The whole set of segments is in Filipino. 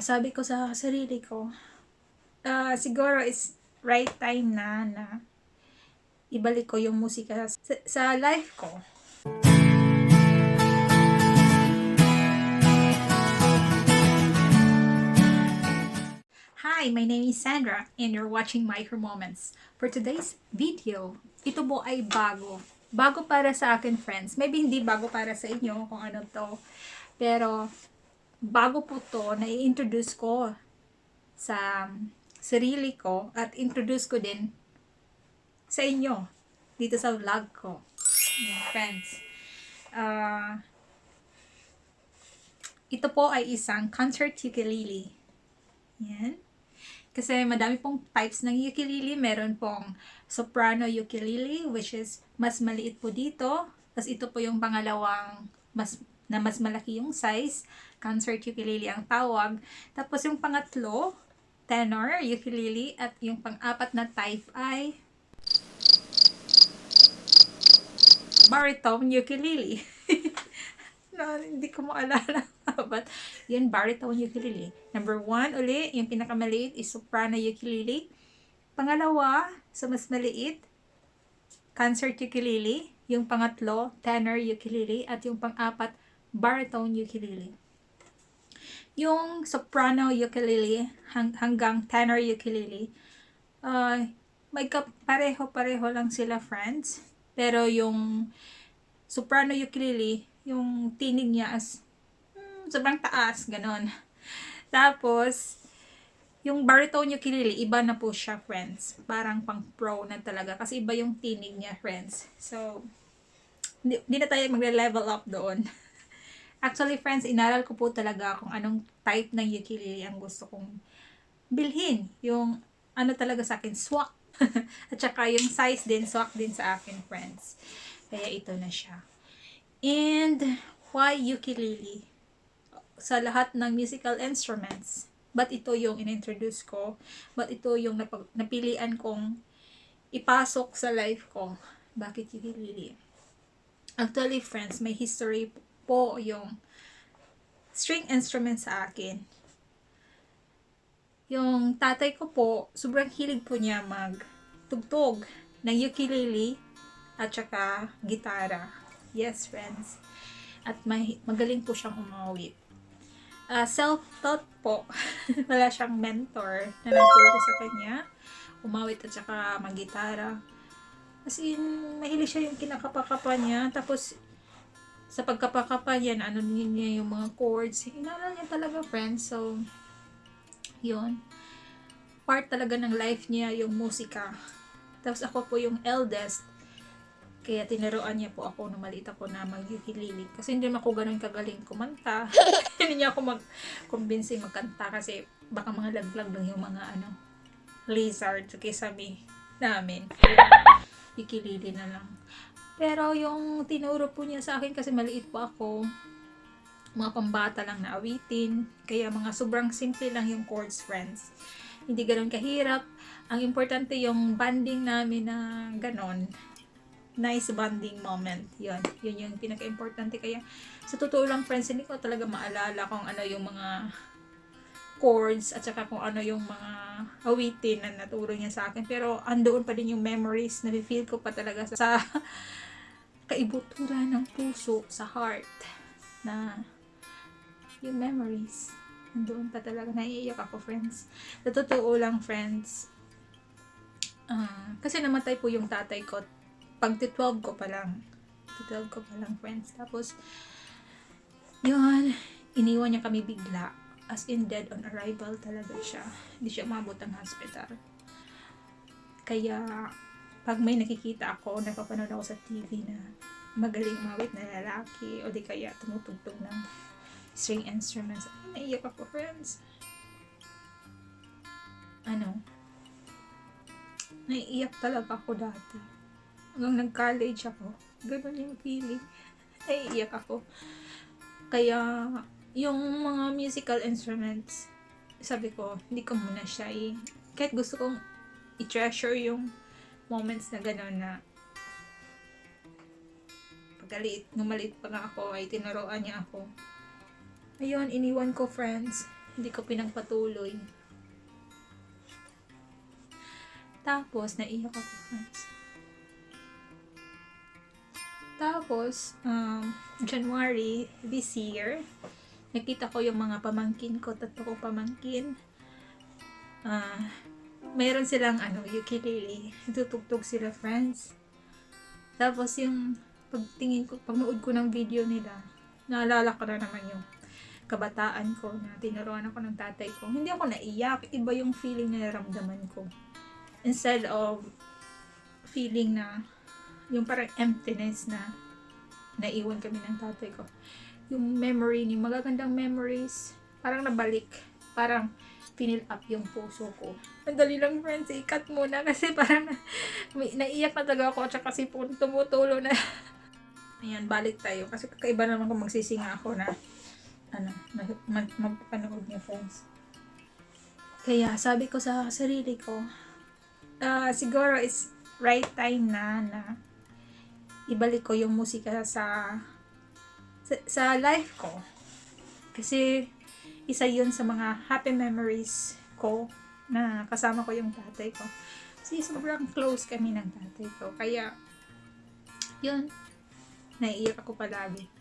Sabi ko sa sarili ko, siguro is right time na ibalik ko yung musika sa life ko. Hi, my name is Sandra and you're watching Micro Moments. For today's video, ito po ay bago. Bago para sa akin, friends. Maybe hindi bago para sa inyo kung ano to. Pero, bago po to na i-introduce ko sa sarili ko at introduce ko din sa inyo dito sa vlog ko. Friends. Ito po ay isang concert ukulele. Yan. Kasi madami pong types ng ukulele. Meron pong soprano ukulele, which is mas maliit po dito. Tapos ito po yung pangalawang mas malaki yung size. Concert ukulele ang tawag. Tapos yung pangatlo, tenor ukulele. At yung pang-apat na type ay baritone ukulele. No, hindi ko maalala. But, yun, baritone ukulele. Number 1, uli, yung pinakamaliit is soprano ukulele. Pangalawa, so mas maliit, concert ukulele. Yung pangatlo, tenor ukulele. At yung pang-apat, baritone ukulele. Yung soprano ukulele hanggang tenor ukulele, may pareho-pareho lang sila, friends. Pero yung soprano ukulele, yung tinig niya as sobrang taas, ganon. Tapos, yung baritone ukulele, iba na po siya, friends. Parang pang pro na talaga. Kasi iba yung tinig niya, friends. So, hindi na tayo magre-level up doon. Actually, friends, inaral ko po talaga kung anong type ng ukulele ang gusto kong bilhin. Yung ano talaga sa akin, swak. At saka yung size din, swak din sa akin, friends. Kaya ito na siya. And, why ukulele? Sa lahat ng musical instruments. But ito yung in-introduce ko. But ito yung napilian kong ipasok sa life ko. Bakit ukulele? Actually, friends, may history po yung string instrument sa akin. Yung tatay ko po, sobrang hilig po niya magtugtog ng ukulele at saka gitara. Yes, friends. At magaling po siyang umawit. Self-taught po. Wala siyang mentor na nagturo sa kanya. Umawit at saka mag-gitara. As in, mahilig siya yung kinakapakapa niya. Tapos, sa pagkapakapa niya, ano niya yung mga chords. Inaral niya talaga, friends. So, yun. Part talaga ng life niya yung musika. Tapos ako po yung eldest. Kaya tinuruan niya po ako nung maliit ako na mag-ukulele. Kasi hindi naman ako ganun kagaling kumanta. Hindi niya ako mag-convince magkanta kasi baka mga laglag lang yung mga lizard. Kaya sabi namin, ukulele na lang. Pero yung tinuro po niya sa akin kasi maliit po ako, mga pambata lang na awitin. Kaya mga sobrang simple lang yung chords, friends. Hindi ganun kahirap. Ang importante yung banding namin na ganon. Nice bonding moment. Yun yung pinaka-importante. Kaya sa totoo lang, friends, hindi ko talaga maalala kung ano yung mga chords at saka kung ano yung mga awitin na naturo niya sa akin. Pero andoon pa din yung memories na feel ko pa talaga sa kaibuturan ng puso, sa heart, na yung memories andoon pa talaga. Naiiyak ako, friends. Sa totoo lang, friends, kasi namatay po yung tatay ko pag 12 ko pa lang, friends. Tapos, yun, iniwan niya kami bigla. As in, dead on arrival talaga siya. Hindi siya umabot ng hospital. Kaya, pag may nakikita ako, napapanood ako sa TV na magaling umawit na lalaki, o di kaya tumutugtog ng string instruments, ay, naiyak ako, friends. Naiiyak talaga ako dati. Hanggang nag-college ako. Ganun yung feeling. Naiiyak ako. Kaya, yung mga musical instruments, sabi ko, hindi ko muna siya kahit gusto kong i-treasure yung moments na gano'n na nung maliit pa nga ako, ay tinuruan niya ako. Ayun, iniwan ko, friends. Hindi ko pinagpatuloy. Tapos, naiyak ako, friends. Tapos, January this year, nakita ko yung mga pamangkin ko, 3 kong pamangkin. Mayroon silang ukulele. Tutugtog sila, friends. Tapos yung pagnood ko ng video nila, naalala ko na naman yung kabataan ko na tinuruan ako ng tatay ko. Hindi ako naiyak, iba yung feeling na naramdaman ko. Instead of feeling na yung parang emptiness na naiwan kami ng tatay ko. Yung memory, yung magagandang memories, parang nabalik. Parang pinil up yung puso ko. Madali lang, friends, ikat muna kasi parang naiyak na talaga ako at kasi po tumutulo na. Ayan, balik tayo kasi kakaiba naman kung magsisinga ako na magpapanood niyo, friends. Kaya sabi ko sa sarili ko, siguro is right time na ibalik ko yung musika sa life ko. Kasi isa yun sa mga happy memories ko na kasama ko yung tatay ko. Kasi sobrang close kami ng tatay ko. Kaya, yun, naiiyak ako palagi.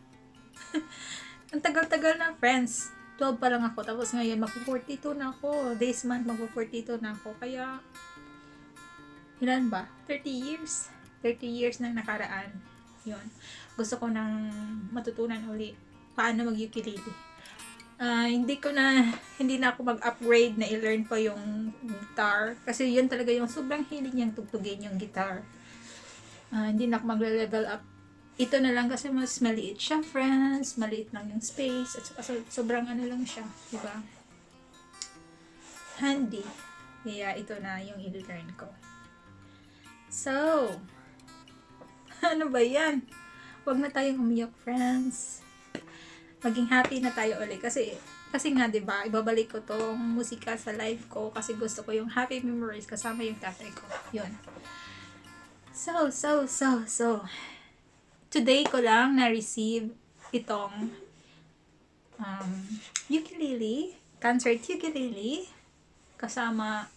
Ang tagal-tagal na, friends. 12 pa lang ako. Tapos ngayon, magpo-42 na ako. This month, magpo-42 na ako. Kaya, ilan ba? 30 years. 30 years na nakaraan. Yun. Gusto ko nang matutunan uli paano mag-ukulele. Hindi na ako mag-upgrade na i-learn pa yung guitar. Kasi yun talaga yung sobrang hilig niyang tugtugin yung guitar. Hindi na ako mag-level up. Ito na lang kasi mas maliit siya, friends. Maliit lang yung space. At sobrang lang siya. Diba? Handy. Kaya ito na yung i-learn ko. So, ano ba yan? Huwag na tayong umiyak, friends. Maging happy na tayo ulit. Kasi nga, diba, ibabalik ko tong musika sa life ko kasi gusto ko yung happy memories kasama yung tatay ko. Yun. So, today ko lang na-receive itong ukulele, concert ukulele, kasama,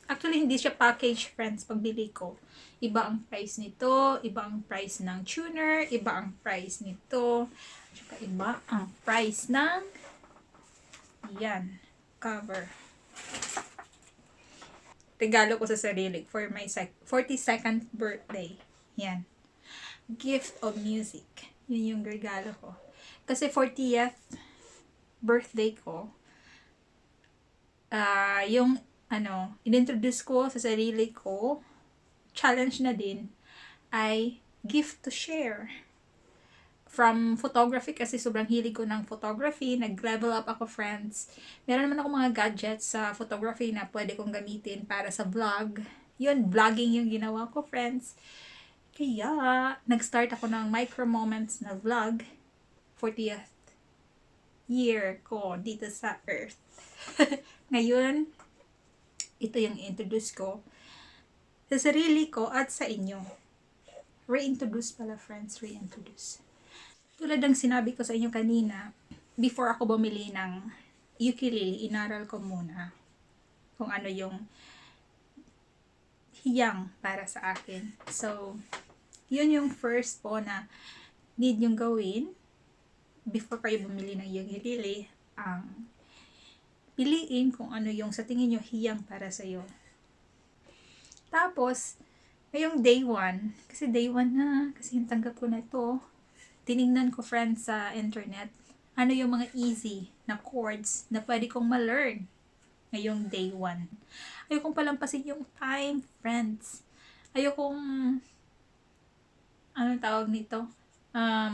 actually hindi siya package, friends, pagbili ko. Iba ang price nito, iba ang price ng tuner, iba ang price nito, tsaka iba ang price ng yan, cover. Regalo ko sa sarili for my 42nd birthday. Yan. Gift of music. Yun yung regalo ko. Kasi 40th birthday ko, yung inintroduce ko sa sarili ko, challenge na din, ay gift to share. From photography, kasi sobrang hilig ko ng photography, nag-level up ako, friends. Meron naman ako mga gadgets sa photography na pwede kong gamitin para sa vlog. Yun, vlogging yung ginawa ko, friends. Kaya, nag-start ako ng micro moments na vlog, 40th year ko dito sa Earth. Ngayon, ito yung introduce ko sa sarili ko at sa inyo. Reintroduce pala, friends, reintroduce. Tulad ng sinabi ko sa inyo kanina, before ako bumili ng ukulele, inaral ko muna kung ano yung hiyang para sa akin. So, yun yung first po na need yung gawin before kayo bumili ng ukulele. Piliin kung ano yung sa tingin nyo hiyang para sa'yo. Tapos, ngayong day 1, kasi day 1 na, kasi yung tanggap ko na ito, tinignan ko, friends, sa internet, ano yung mga easy na chords na pwede kong ma-learn ngayong day 1. Ayokong palampasin yung time, friends. Ayokong, anong tawag nito?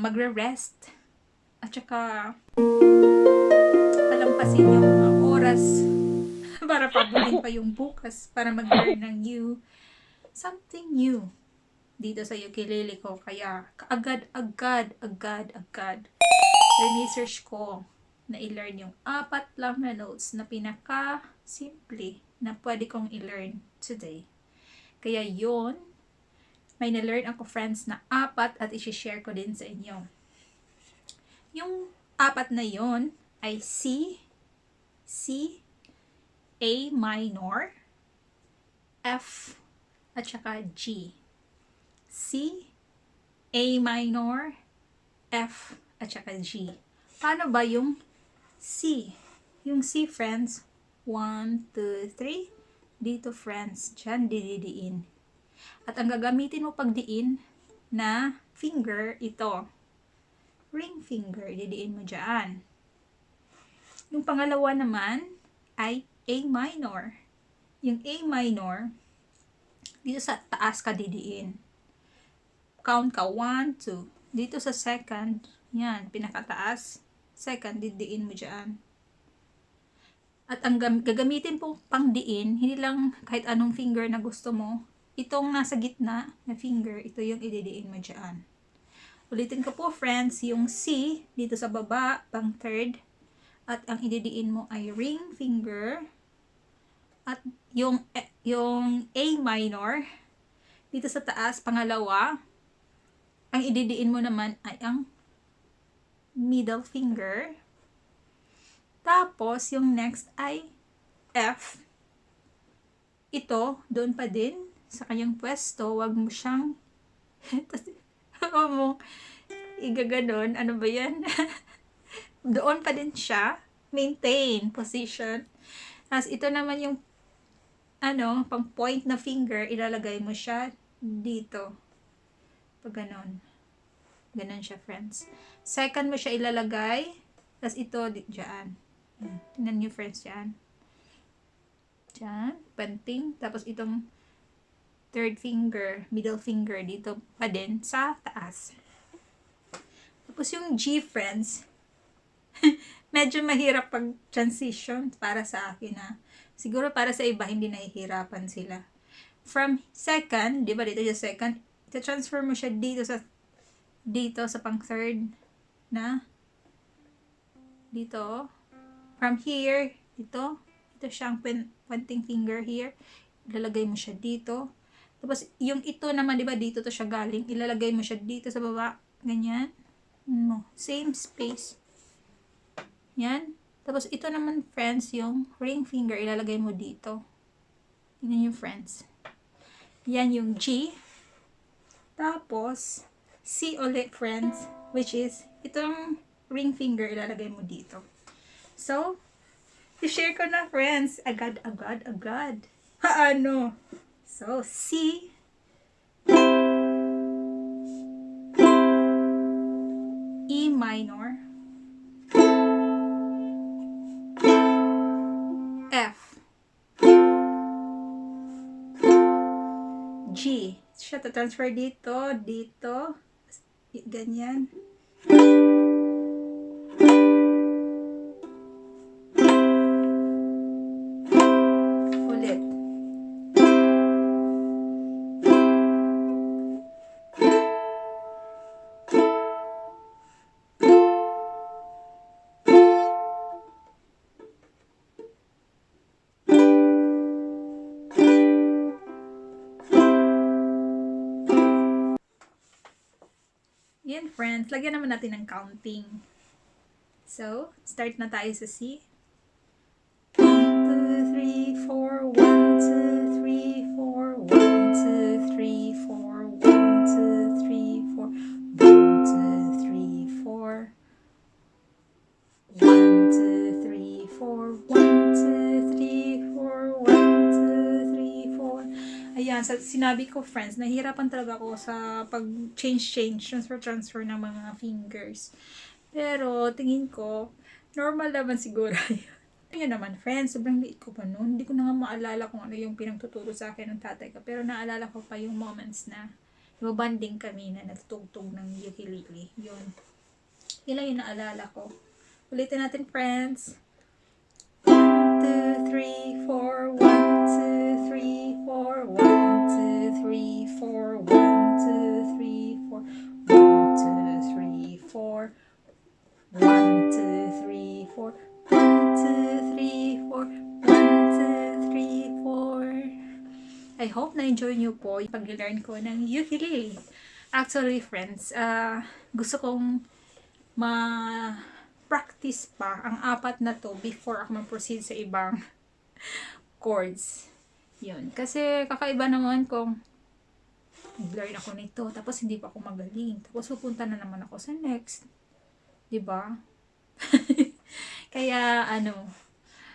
Magre-rest. At saka, palampasin yung mga oras para pabulin pa yung bukas para mag-learn ng something new dito sa ukulele ko. Kaya, agad research ko na i-learn yung 4 lang na notes na pinaka-simple na pwede kong i-learn today. Kaya yun, may na-learn ako, friends, na 4 at i-share ko din sa inyo. Yung 4 na yun ay C, C, A minor, F, at saka G. C, A minor, F, at saka G. Paano ba yung C? Yung C, friends, 1, 2, 3. Dito, friends, dyan didiin. At ang gagamitin mo pagdiin na finger, ito. Ring finger, didiin mo dyan. Yung pangalawa naman ay A minor. Yung A minor, dito sa taas ka didiin. Count ka, 1, 2. Dito sa second, yan, pinakataas. Second, didiin mo dyan. At ang gagamitin po pang diin, hindi lang kahit anong finger na gusto mo. Itong nasa gitna na finger, ito yung ididiin mo dyan. Ulitin ko po, friends, yung C, dito sa baba, pang third. At ang ididiin mo ay ring finger. At yung A minor, dito sa taas, pangalawa. Ang ididiin mo naman ay ang middle finger. Tapos, yung next ay F. Ito, doon pa din, sa kanyang pwesto, wag mo siyang, mo, igaganon, ano ba yan? Doon pa din siya, maintain position. Tapos, ito naman yung, pang point na finger, ilalagay mo siya dito. Pag ganon. Ganon siya, friends. Second mo siya ilalagay, tapos ito, dyan. Tingnan nyo, friends, dyan. Dyan, panting. Tapos itong third finger, middle finger, dito pa din sa taas. Tapos yung G, friends, medyo mahirap pag transition para sa akin, ha. Siguro para sa iba, hindi nahihirapan sila. From second, di ba dito yung second, ita-transfer mo siya dito sa pang third na dito. From here, ito siyang pointing finger here. Ilalagay mo siya dito. Tapos, yung ito naman, di ba, dito to siya galing. Ilalagay mo siya dito sa baba. Ganyan. Same space. Yan. Tapos, ito naman, friends, yung ring finger, ilalagay mo dito. Tingnan yung friends. Yan yung G. Tapos, C ulit, friends, which is, itong ring finger, ilalagay mo dito. So, i-share ko na, friends. Agad. Paano? So, C, E minor, F, G. Siya transfer dito, ganyan. Ulit. Yan, friends. Lagyan naman natin ng counting. So, start na tayo sa C. 1, 2, 3, 4, 1, 2, 3, 4, 1, 2, 3, 4, 1, 2, 3, 4, 1, 2, 3, 4, 1, 2, 3, 4, 1, 2, 3, 4, 1, 2, 3, 4. Ayan, sinabi ko, friends, nahihirapan talaga ako sa pag-change, transfer ng mga fingers. Pero, tingin ko, normal naman siguro yun naman, friends, sobrang liit ko pa noon. Hindi ko na nga maalala kung ano yung pinagtuturo sa akin ng tatay ko. Pero naalala ko pa yung moments na banding kami na natutugtog ng ukulele. Yun. Yun lang yung naalala ko. Ulitin natin, friends. 1, 2, 3, 4, 1, 2, 3, 4, 1, 2, 3, 4, 1, 2, 3, 4, 1, 2, 3, 4, 1, 2, 3, 4, 1, 2, 3, 4, 1, 2, 3, 4. I hope na-enjoy nyo po yung pag-learn ko ng ukulele. Actually, friends, gusto kong practice pa ang apat na to before ako mag-proceed sa ibang chords. Yun. Kasi kakaiba naman kung nag-learn ako nito, tapos hindi pa ako magaling. Tapos pupunta na naman ako sa next. 'Di ba? Kaya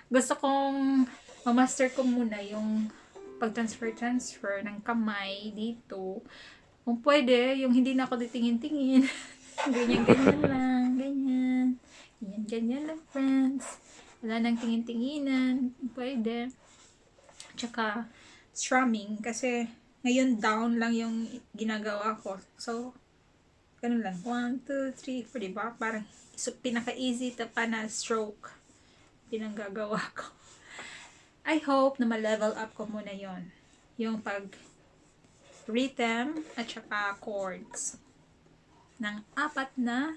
gusto kong ma-master ko muna yung pag-transfer ng kamay dito. Kung pwede, yung hindi na ako titingin-tingin. Ganyan-ganyan lang. Ganyan. Ganyan-ganyan lang, friends. Wala nang tingin-tinginan. Pwede. Tsaka, strumming. Kasi, ngayon down lang yung ginagawa ko. So, ganun lang. 1, 2, 3, 4, diba? Parang, pinaka-easy pa na stroke. Pinanggagawa ko. I hope na ma-level up ko muna yon, yung pag rhythm at saka chords ng apat na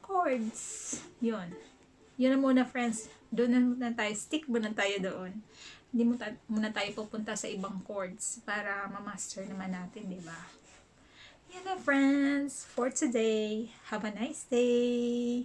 chords. Yun na muna, friends. Doon na muna tayo, stick muna tayo doon. Hindi muna tayo pupunta sa ibang chords para ma-master naman natin, diba? Yan na, friends, for today. Have a nice day.